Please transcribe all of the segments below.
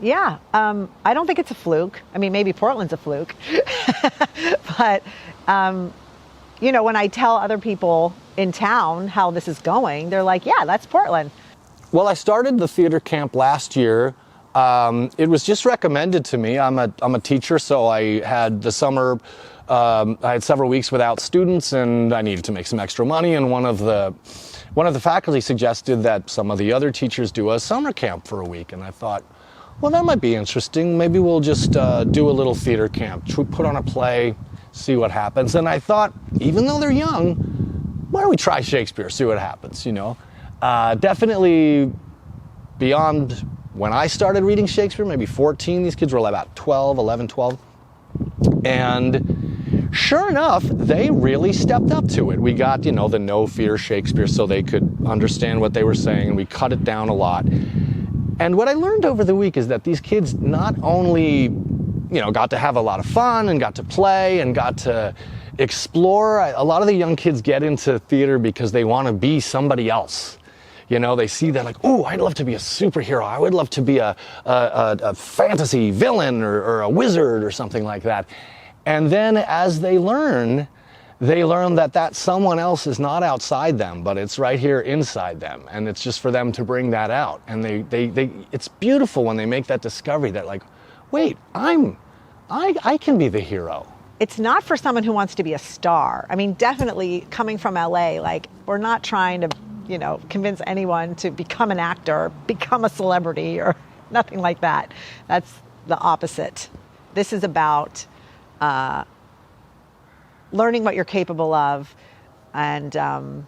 Yeah, I don't think it's a fluke. I mean, maybe Portland's a fluke. But, you know, when I tell other people in town how this is going, they're like, yeah, that's Portland. Well, I started the theater camp last year. It was just recommended to me. I'm a teacher, so I had the summer, I had several weeks without students, and I needed to make some extra money. And one of the faculty suggested that some of the other teachers do a summer camp for a week, and I thought, well, that might be interesting. Maybe we'll just do a little theater camp, put on a play, see what happens. And I thought, even though they're young, why don't we try Shakespeare, see what happens, you know? Definitely beyond when I started reading Shakespeare, maybe 14, these kids were about 11, 12. And sure enough, they really stepped up to it. We got, you know, the no fear Shakespeare so they could understand what they were saying, and we cut it down a lot. And what I learned over the week is that these kids not only, you know, got to have a lot of fun and got to play and got to explore. A lot of the young kids get into theater because they want to be somebody else. You know, they see that like, oh, I'd love to be a superhero. I would love to be a fantasy villain or a wizard or something like that. And then as they learn that someone else is not outside them, but it's right here inside them. And it's just for them to bring that out. And it's beautiful when they make that discovery that like, wait, I can be the hero. It's not for someone who wants to be a star. I mean, definitely coming from LA, like we're not trying to, you know, convince anyone to become an actor, become a celebrity or nothing like that. That's the opposite. This is about learning what you're capable of and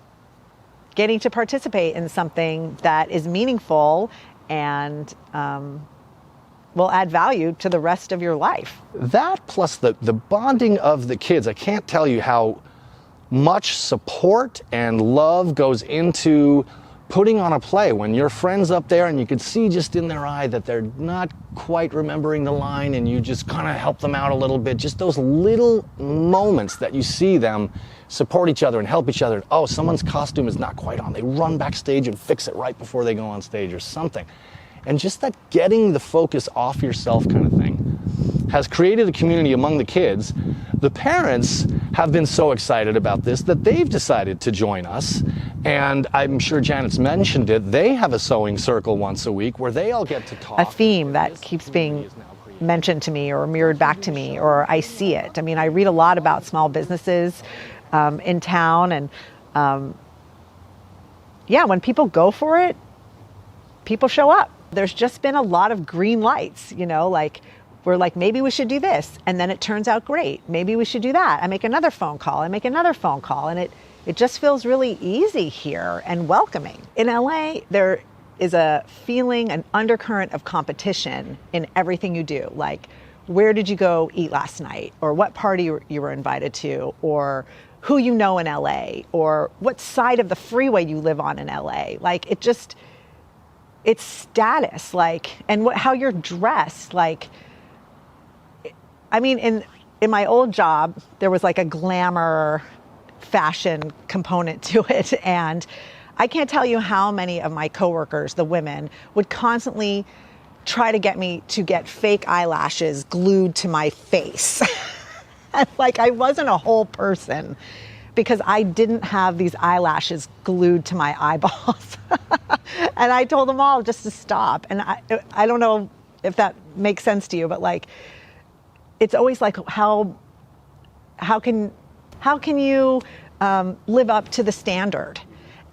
getting to participate in something that is meaningful and will add value to the rest of your life. That plus the bonding of the kids, I can't tell you how much support and love goes into putting on a play when your friend's up there and you can see just in their eye that they're not quite remembering the line and you just kind of help them out a little bit. Just those little moments that you see them support each other and help each other. Oh, someone's costume is not quite on. They run backstage and fix it right before they go on stage or something. And just that getting the focus off yourself kind of thing has created a community among the kids. The parents have been so excited about this that they've decided to join us. And I'm sure Janet's mentioned it. They have a sewing circle once a week where they all get to talk. A theme that keeps being mentioned to me or mirrored back to me, or I see it. I mean, I read a lot about small businesses in town. And yeah, when people go for it, people show up. There's just been a lot of green lights, you know, like we're like, maybe we should do this. And then it turns out great. Maybe we should do that. I make another phone call. I make another phone call. And it just feels really easy here and welcoming. In LA, there is a feeling, an undercurrent of competition in everything you do. Like, where did you go eat last night? Or what party you were invited to? Or who you know in LA? Or what side of the freeway you live on in LA? Like, it's status, like, and how you're dressed. Like, I mean, in my old job, there was like a glamour fashion component to it. And I can't tell you how many of my coworkers, the women, would constantly try to get me to get fake eyelashes glued to my face. And like, I wasn't a whole person because I didn't have these eyelashes glued to my eyeballs. And I told them all just to stop. And I don't know if that makes sense to you, but like, it's always like, how can you live up to the standard?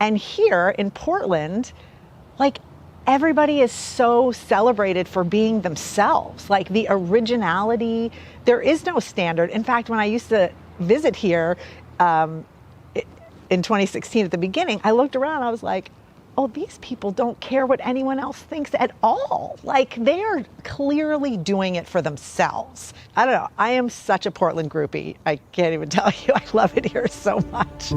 And here in Portland, like, everybody is so celebrated for being themselves. Like, the originality, there is no standard. In fact, when I used to visit here in 2016 at the beginning, I looked around, I was like, oh, these people don't care what anyone else thinks at all. Like, they are clearly doing it for themselves. I don't know. I am such a Portland groupie. I can't even tell you. I love it here so much.